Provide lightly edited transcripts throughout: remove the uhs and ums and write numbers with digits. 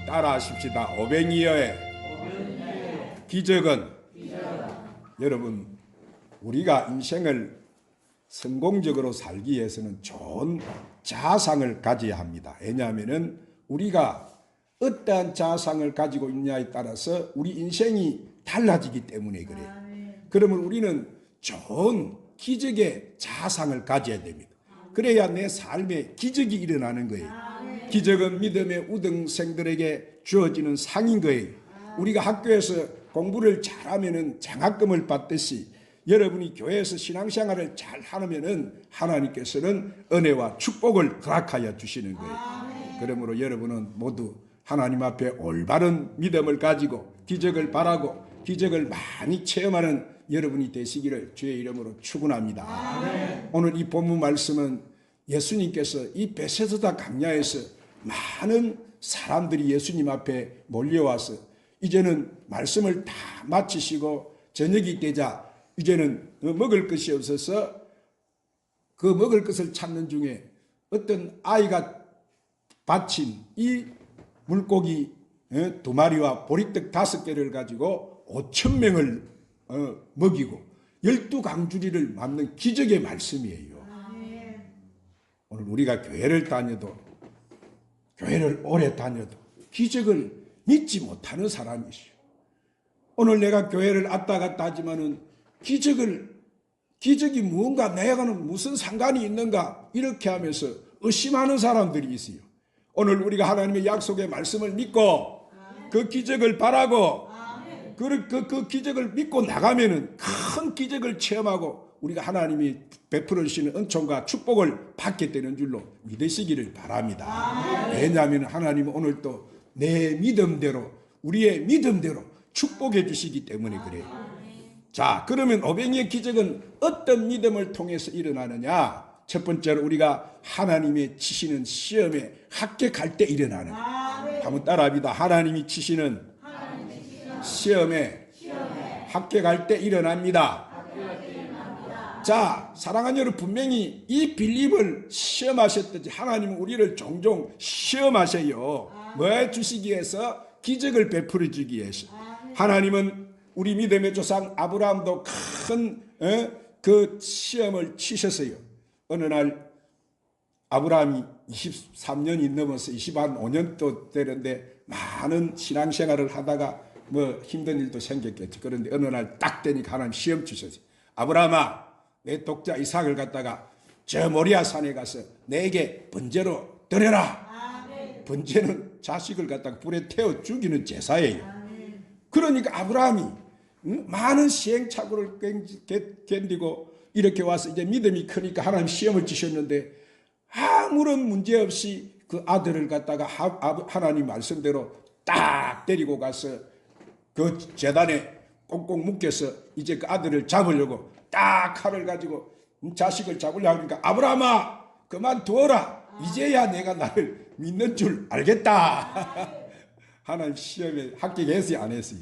따라 하십시다. 오병이어의 기적은 여러분, 우리가 인생을 성공적으로 살기 위해서는 좋은 자상을 가져야 합니다. 왜냐하면 우리가 어떠한 자상을 가지고 있냐에 따라서 우리 인생이 달라지기 때문에 그래요. 그러면 우리는 좋은 기적의 자상을 가져야 됩니다. 그래야 내 삶에 기적이 일어나는 거예요. 기적은 믿음의 우등생들에게 주어지는 상인 거예요. 우리가 학교에서 공부를 잘하면 장학금을 받듯이 여러분이 교회에서 신앙생활을 잘 하면은 하나님께서는 은혜와 축복을 허락하여 주시는 거예요. 그러므로 여러분은 모두 하나님 앞에 올바른 믿음을 가지고 기적을 바라고 기적을 많이 체험하는 여러분이 되시기를 주의 이름으로 축원합니다. 오늘 이 본문 말씀은 예수님께서 이 베세스다 강야에서 많은 사람들이 예수님 앞에 몰려와서 이제는 말씀을 다 마치시고 저녁이 되자 이제는 먹을 것이 없어서 그 먹을 것을 찾는 중에 어떤 아이가 바친 이 물고기 2마리와 보리떡 5개를 가지고 5,000명을 먹이고 12강주리를 맞는 기적의 말씀이에요. 오늘 우리가 교회를 다녀도 교회를 오래 다녀도 기적을 믿지 못하는 사람이시오. 오늘 내가 교회를 왔다 갔다 하지만은 기적이 무언가 내가는 무슨 상관이 있는가 이렇게 하면서 의심하는 사람들이 있어요. 오늘 우리가 하나님의 약속의 말씀을 믿고 그 기적을 바라고 그 기적을 믿고 나가면은 큰 기적을 체험하고 우리가 하나님이 베풀어 주시는 은총과 축복을 받게 되는 줄로 믿으시기를 바랍니다. 왜냐하면 하나님은 오늘 또 내 믿음대로 우리의 믿음대로 축복해 주시기 때문에 그래요. 자, 그러면 오병이의 기적은 어떤 믿음을 통해서 일어나느냐? 첫 번째로 우리가 하나님의 치시는 시험에 합격할 때 일어나는 거예요. 한번 따라합니다. 하나님이 치시는 시험에 합격할 때 일어납니다. 자, 사랑하는 여러분, 분명히 이 빌립을 시험하셨듯이 하나님은 우리를 종종 시험하셔요. 뭐 해주시기 위해서? 기적을 베풀어 주기 위해서. 하나님은 우리 믿음의 조상 아브라함도 큰 그 시험을 치셨어요. 어느 날 아브라함이 23년이 넘어서 25년 또 되는데 많은 신앙생활을 하다가 뭐 힘든 일도 생겼겠지. 그런데 어느 날 딱 되니까 하나님 시험 주셨어요. 아브라함아, 내 독자 이삭을 갖다가 저 모리아 산에 가서 내게 번제로 드려라. 번제는 자식을 갖다가 불에 태워 죽이는 제사예요. 그러니까 아브라함이 많은 시행착오를 견디고 이렇게 와서 이제 믿음이 크니까 하나님 시험을 주셨는데 아무런 문제 없이 그 아들을 갖다가 하나님 말씀대로 딱 데리고 가서 그 제단에 꽁꽁 묶여서 이제 그 아들을 잡으려고 딱 칼을 가지고 자식을 잡으려고 하니까 아브라함아 그만두어라. 이제야 내가 나를 믿는 줄 알겠다. 하나님 시험에 합격했어요, 안 했어요?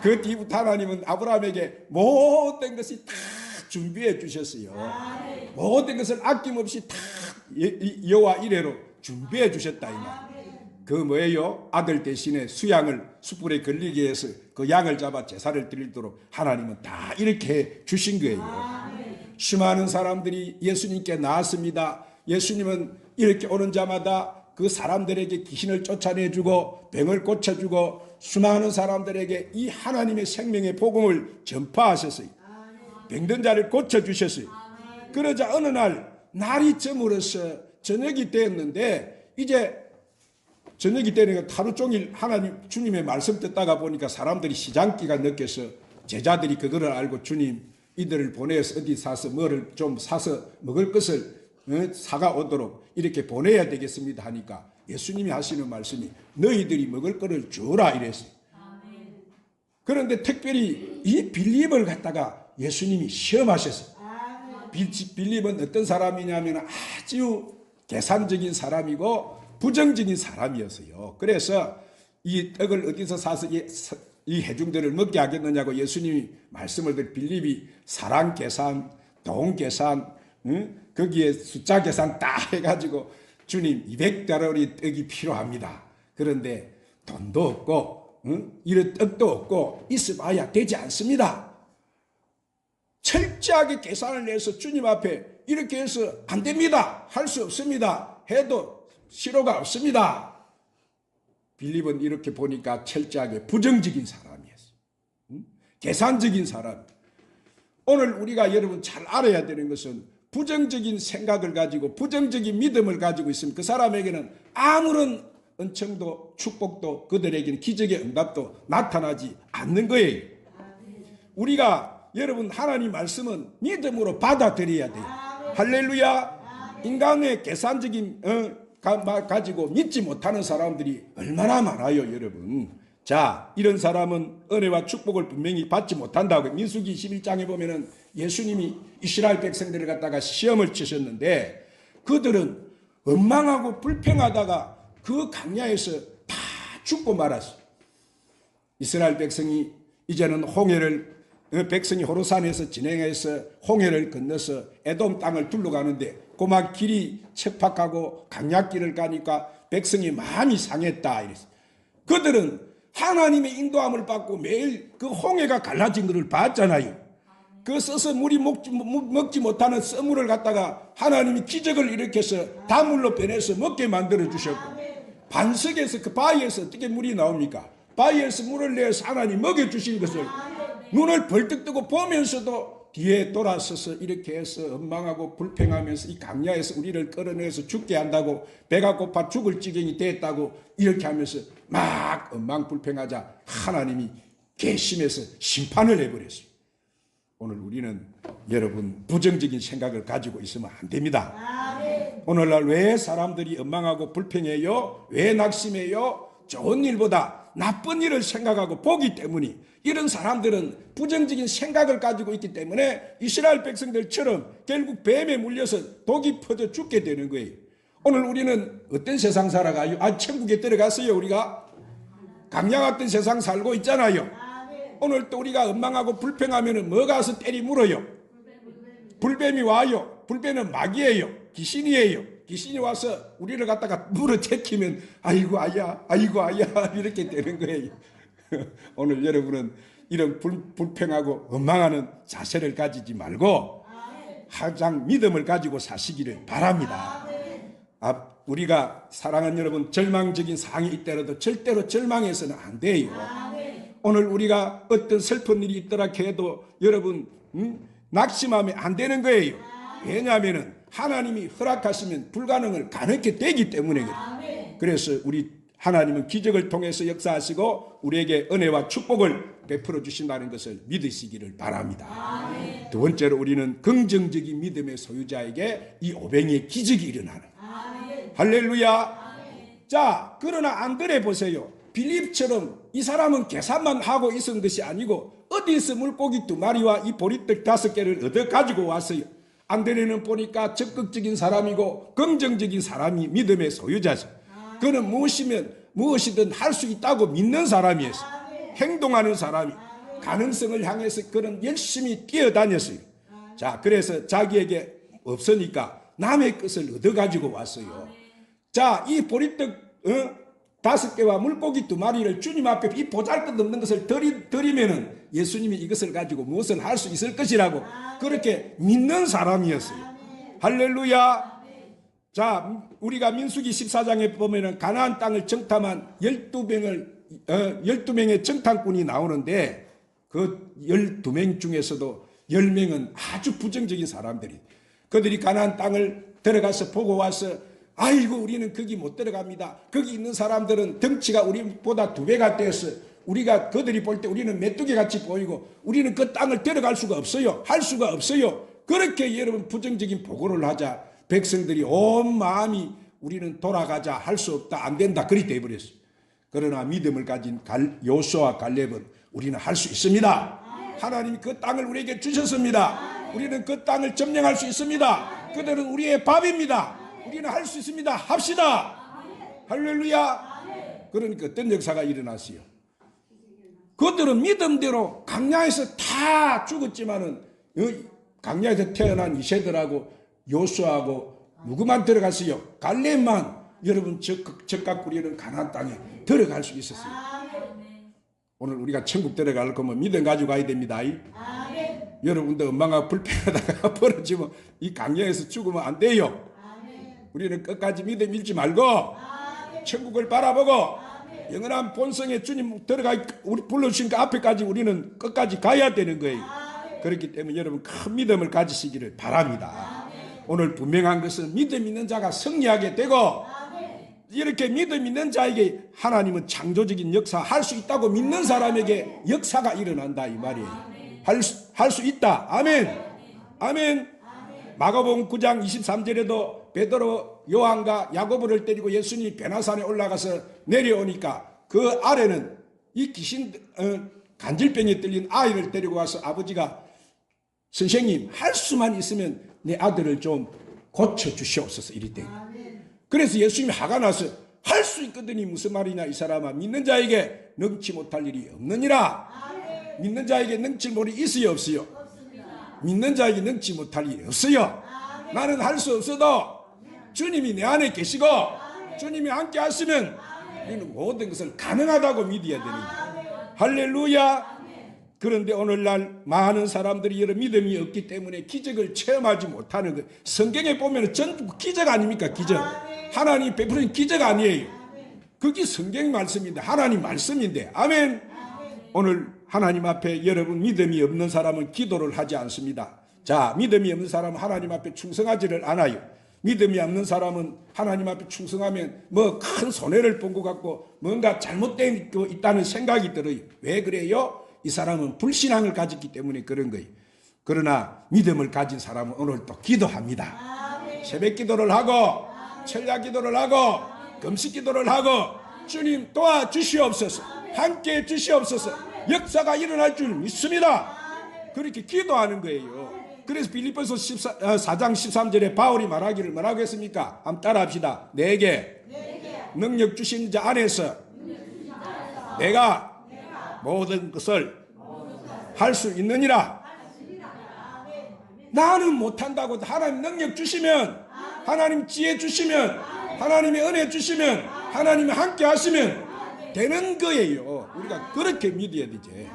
그 뒤부터 하나님은 아브라함에게 모든 것이 다 준비해 주셨어요. 모든 것을 아낌없이 다 여호와 이레로 준비해 주셨다 이 말. 그 뭐예요? 아들 대신에 수양을 숯불에 걸리게 해서 그 양을 잡아 제사를 드리도록 하나님은 다 이렇게 주신 거예요. 수많은 사람들이 예수님께 나왔습니다. 예수님은 이렇게 오는 자마다 그 사람들에게 귀신을 쫓아내주고 병을 고쳐주고 수많은 사람들에게 이 하나님의 생명의 복음을 전파하셨어요. 병든 자를 고쳐주셨어요. 그러자 어느 날 날이 저물어서 저녁이 되었는데 이제 저녁이 되니까 하루 종일 하나님 주님의 말씀 듣다가 보니까 사람들이 시장기가 느껴서 제자들이 그거를 알고 주님 이들을 보내서 어디 사서 뭐를 좀 사서 먹을 것을 사가 오도록 이렇게 보내야 되겠습니다 하니까 예수님이 하시는 말씀이 너희들이 먹을 거를 주라 이랬어요. 그런데 특별히 이 빌립을 갖다가 예수님이 시험하셨어요. 빌립은 어떤 사람이냐면 아주 계산적인 사람이고 부정적인 사람이었어요. 그래서 이 떡을 어디서 사서 이 회중들을 먹게 하겠느냐고 예수님이 말씀을 드린 빌립이 사랑 계산, 돈 계산, 거기에 숫자 계산 다 해가지고 주님 200달러리 떡이 필요합니다. 그런데 돈도 없고 이런 떡도 없고 있어봐야 되지 않습니다. 철저하게 계산을 내서 주님 앞에 이렇게 해서 안 됩니다. 할 수 없습니다. 해도 실효가 없습니다. 빌립은 이렇게 보니까 철저하게 부정적인 사람이었어요. 계산적인 사람. 오늘 우리가 여러분 잘 알아야 되는 것은 부정적인 생각을 가지고 부정적인 믿음을 가지고 있으면 그 사람에게는 아무런 은총도 축복도 그들에게는 기적의 응답도 나타나지 않는 거예요. 우리가 여러분 하나님 말씀은 믿음으로 받아들여야 돼요. 할렐루야. 인간의 계산적인 가지고 믿지 못하는 사람들이 얼마나 많아요, 여러분. 자, 이런 사람은 은혜와 축복을 분명히 받지 못한다고. 민수기 11장에 보면은 예수님이 이스라엘 백성들을 갖다가 시험을 치셨는데 그들은 원망하고 불평하다가 그 광야에서 다 죽고 말았어요. 이스라엘 백성이 이제는 홍해를 백성이 호르산에서 진행해서 홍해를 건너서 에돔 땅을 둘러가는데 고막 길이 척박하고 강약길을 가니까 백성이 마음이 상했다 이랬어요. 그들은 하나님의 인도함을 받고 매일 그 홍해가 갈라진 것을 봤잖아요. 그 써서 물이 먹지 못하는 썰물을 갖다가 하나님이 기적을 일으켜서 다물로 변해서 먹게 만들어 주셨고 반석에서 그 바위에서 어떻게 물이 나옵니까? 바위에서 물을 내서 하나님 먹여주신 것을 눈을 벌떡 뜨고 보면서도 뒤에 돌아서서 이렇게 해서 원망하고 불평하면서 이 강야에서 우리를 끌어내서 죽게 한다고 배가 고파 죽을 지경이 됐다고 이렇게 하면서 막 원망 불평하자 하나님이 괘씸해서 심판을 해버렸어요. 오늘 우리는 여러분 부정적인 생각을 가지고 있으면 안 됩니다. 오늘날 왜 사람들이 원망하고 불평해요? 왜 낙심해요? 좋은 일보다 나쁜 일을 생각하고 보기 때문에 이런 사람들은 부정적인 생각을 가지고 있기 때문에 이스라엘 백성들처럼 결국 뱀에 물려서 독이 퍼져 죽게 되는 거예요. 오늘 우리는 어떤 세상 살아가요? 천국에 들어갔어요. 우리가 강야 같은 세상 살고 있잖아요. 오늘 또 우리가 원망하고 불평하면 뭐가 와서 때리 물어요? 불뱀이 와요. 불뱀은 마귀예요. 귀신이에요. 귀신이 와서 우리를 갖다가 물어제키면 아이고 아야 아이고 아야 이렇게 되는 거예요. 오늘 여러분은 이런 불평하고 원망하는 자세를 가지지 말고 항상 믿음을 가지고 사시기를 바랍니다. 우리가 사랑하는 여러분 절망적인 상황이 있더라도 절대로 절망해서는 안 돼요. 오늘 우리가 어떤 슬픈 일이 있더라 해도 여러분 낙심하면 안 되는 거예요. 왜냐하면 하나님이 허락하시면 불가능을 가능하게 되기 때문에 그래요. 그래서 우리 하나님은 기적을 통해서 역사하시고 우리에게 은혜와 축복을 베풀어 주신다는 것을 믿으시기를 바랍니다. 두 번째로 우리는 긍정적인 믿음의 소유자에게 이 오병이의 기적이 일어나는. 할렐루야. 자, 그러나 안 그래 보세요. 빌립처럼 이 사람은 계산만 하고 있은 것이 아니고 어디서 물고기 2마리와 이 보리떡 5개를 얻어 가지고 왔어요. 안드레는 보니까 적극적인 사람이고 긍정적인 사람이 믿음의 소유자죠. 그는 무엇이든 할 수 있다고 믿는 사람이었어요. 행동하는 사람이 가능성을 향해서 그는 열심히 뛰어다녔어요. 자, 그래서 자기에게 없으니까 남의 것을 얻어 가지고 왔어요. 자, 이 보리떡 5개와 물고기 2마리를 주님 앞에 이 보잘것없는 것을 드리면은 예수님이 이것을 가지고 무엇을 할 수 있을 것이라고 그렇게 믿는 사람이었어요. 할렐루야. 자, 우리가 민수기 14장에 보면은 가나안 땅을 정탐한 12명의 정탐꾼이 나오는데 그 12명 중에서도 10명은 아주 부정적인 사람들이 그들이 가나안 땅을 들어가서 보고 와서 아이고 우리는 거기 못 들어갑니다. 거기 있는 사람들은 덩치가 우리보다 2배가 되어서 우리가 그들이 볼 때 우리는 메뚜기 같이 보이고 우리는 그 땅을 들어갈 수가 없어요. 할 수가 없어요. 그렇게 여러분 부정적인 보고를 하자 백성들이 온 마음이 우리는 돌아가자 할 수 없다 안 된다 그리 돼버렸어요. 그러나 믿음을 가진 요수아와 갈렙은 우리는 할 수 있습니다. 하나님이 그 땅을 우리에게 주셨습니다. 우리는 그 땅을 점령할 수 있습니다. 그들은 우리의 밥입니다. 우리는 할 수 있습니다. 합시다. 할렐루야. 그러니까 어떤 역사가 일어났어요. 그들은 믿음대로 강야에서 다 죽었지만은 강야에서 태어난 이세들하고 요수아하고 누구만 들어갔어요? 갈렙만 여러분 적각 꾸리는 가나안 땅에 들어갈 수 있었어요. 오늘 우리가 천국 들어갈 거면 믿음 가지고 가야 됩니다. 여러분도 엄마가 불평하다가 벌어지면 이 강령에서 죽으면 안 돼요. 우리는 끝까지 믿음 잃지 말고 천국을 바라보고 영원한 본성에 주님 우리 불러주신 그 앞에까지 우리는 끝까지 가야 되는 거예요. 그렇기 때문에 여러분 큰 믿음을 가지시기를 바랍니다. 오늘 분명한 것은 믿음 있는 자가 승리하게 되고 이렇게 믿음 있는 자에게 하나님은 창조적인 역사 할 수 있다고 믿는 사람에게 역사가 일어난다 이 말이에요. 할 수 있다. 아멘. 아멘. 마가복음 9장 23절에도 베드로 요한과 야고보를 때리고 예수님이 베나산에 올라가서 내려오니까 그 아래는 이 귀신 간질병에 들린 아이를 데리고 와서 아버지가 선생님 할 수만 있으면 내 아들을 좀 고쳐주시옵소서 이랬대. 그래서 예수님이 화가 나서 할 수 있거든이 무슨 말이냐 이 사람아 믿는 자에게 능치 못할 일이 없느니라. 믿는 자에게 능치 못할 일이 있어요 없어요? 믿는 자에게 능치 못할 일이 없어요. 나는 할 수 없어도 주님이 내 안에 계시고 주님이 함께 하시면 우리는 모든 것을 가능하다고 믿어야 되는 거예요. 할렐루야. 그런데 오늘날 많은 사람들이 여러 믿음이 없기 때문에 기적을 체험하지 못하는 것. 성경에 보면 전부 기적 아닙니까? 기적. 하나님 베푸는 기적 아니에요. 그게 성경 말씀인데 하나님 말씀인데. 아멘. 오늘 하나님 앞에 여러분 믿음이 없는 사람은 기도를 하지 않습니다. 자, 믿음이 없는 사람은 하나님 앞에 충성하지를 않아요. 믿음이 없는 사람은 하나님 앞에 충성하면 뭐 큰 손해를 본 것 같고 뭔가 잘못된 거 있다는 생각이 들어요. 왜 그래요? 이 사람은 불신앙을 가졌기 때문에 그런 거예요. 그러나 믿음을 가진 사람은 오늘 또 기도합니다. 새벽 기도를 하고 철야 기도를 하고 금식 기도를 하고 주님 도와주시옵소서, 함께해 주시옵소서, 역사가 일어날 줄 믿습니다. 그렇게 기도하는 거예요. 그래서 빌립보서 4장 13절에 바울이 말하기를 뭐라고 했습니까? 한번 따라합시다. 내게 능력 주신 자 안에서 내가 모든 것을 할 수 있느니라. 나는 못한다고 하나님 능력 주시면, 하나님 지혜 주시면, 하나님의 은혜 주시면, 하나님이 함께 하시면 되는 거예요. 우리가 그렇게 믿어야 되지.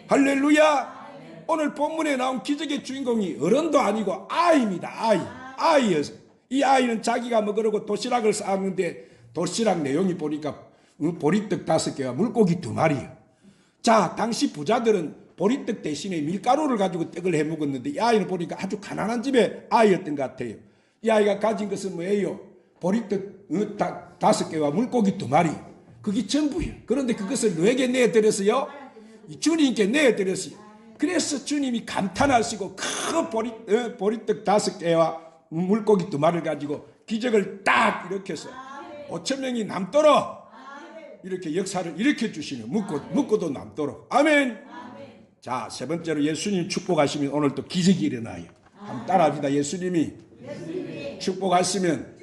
할렐루야. 오늘 본문에 나온 기적의 주인공이 어른도 아니고 아이입니다. 아이였어요. 이 아이는 자기가 먹으려고 도시락을 싸는데 도시락 내용이 보니까 보리떡 5개와 물고기 2마리예요. 자, 당시 부자들은 보리떡 대신에 밀가루를 가지고 떡을 해 먹었는데 이 아이는 보니까 아주 가난한 집의 아이였던 것 같아요. 이 아이가 가진 것은 뭐예요? 보리떡 5개와 물고기 2마리. 그게 전부예요. 그런데 그것을 누구에게 내드렸어요? 주님께 내드렸어요. 그래서 주님이 감탄하시고 큰 보리떡 5개와 물고기 2마리를 가지고 기적을 딱 일으켜서 5,000명이 남도록 이렇게 역사를 일으켜 주시는, 묻고도 남도록. 아멘. 자, 세 번째로 예수님 축복하시면 오늘 또 기적이 일어나요. 한번 따라합시다. 예수님이 축복하시면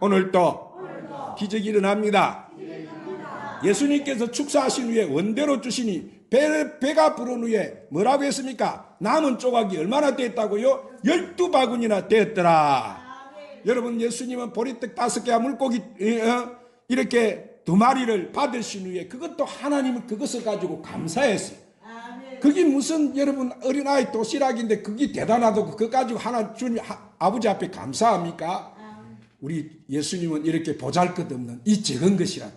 오늘 또 기적이 일어납니다. 예수님께서 축사하신 후에 원대로 주시니 배가 부른 후에 뭐라고 했습니까? 남은 조각이 얼마나 됐다고요? 12바구니나 됐더라. 여러분, 예수님은 보리떡 5개와 물고기 이렇게 2마리를 받으신 후에 그것도 하나님은 그것을 가지고 감사했어요. 그게 무슨 여러분 어린아이 도시락인데 그게 대단하다고 그거 가지고 주님 아버지 앞에 감사합니까? 우리 예수님은 이렇게 보잘것없는 이 적은 것이라도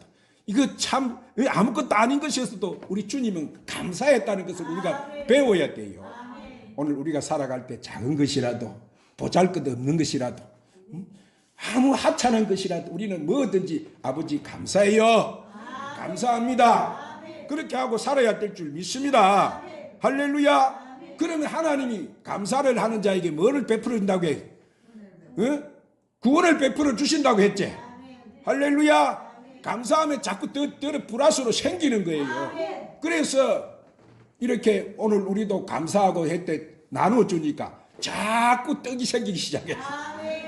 이거 참 아무것도 아닌 것이었어도 우리 주님은 감사했다는 것을 우리가 배워야 돼요. 오늘 우리가 살아갈 때 작은 것이라도 보잘것없는 것이라도 아무 하찮은 것이라도 우리는 뭐든지 아버지 감사해요. 감사합니다. 그렇게 하고 살아야 될 줄 믿습니다. 할렐루야. 그러면 하나님이 감사를 하는 자에게 뭐를 베풀어 준다고 해? 구원을 베풀어 주신다고 했지. 할렐루야. 감사하면 자꾸 더 플러스로 생기는 거예요. 그래서 이렇게 오늘 우리도 감사하고 했대 나눠주니까 자꾸 떡이 생기기 시작했어.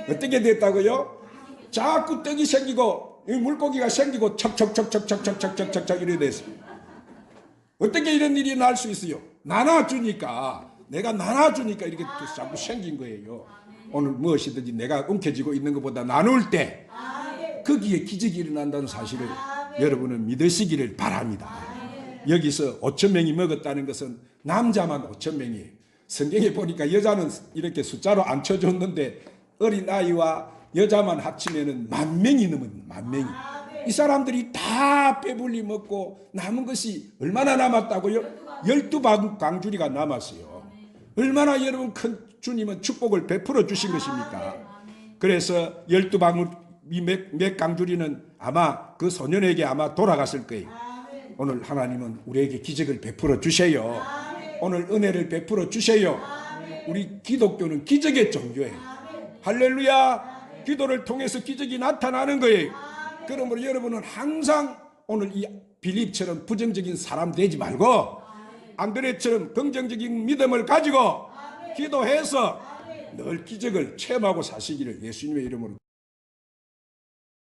어떻게 됐다고요? 자꾸 떡이 생기고 물고기가 생기고 척척척척척척척척척 이래 됐어요. 어떻게 이런 일이 날 수 있어요? 나눠주니까, 내가 나눠주니까 이렇게 자꾸 생긴 거예요. 오늘 무엇이든지 내가 움켜쥐고 있는 것보다 나눌 때 거기에 기적이 일어난다는 사실을 여러분은 믿으시기를 바랍니다. 여기서 5천 명이 먹었다는 것은 남자만 5천 명이에요. 성경에 보니까 여자는 이렇게 숫자로 안 쳐줬는데 어린아이와 여자만 합치면은 10,000명이 넘은 10,000명이. 이 사람들이 다 배불리 먹고 남은 것이 얼마나 남았다고요? 12방주리가 남았어요. 얼마나 여러분 큰 주님은 축복을 베풀어 주신 것입니까? 그래서 12몇 강주리는 아마 그 소년에게 아마 돌아갔을 거예요. 오늘 하나님은 우리에게 기적을 베풀어 주세요. 오늘 은혜를 베풀어 주세요. 우리 기독교는 기적의 종교예요. 할렐루야. 기도를 통해서 기적이 나타나는 거예요. 그러므로 여러분은 항상 오늘 이 빌립처럼 부정적인 사람 되지 말고 안드레처럼 긍정적인 믿음을 가지고 기도해서 늘 기적을 체험하고 사시기를 예수님의 이름으로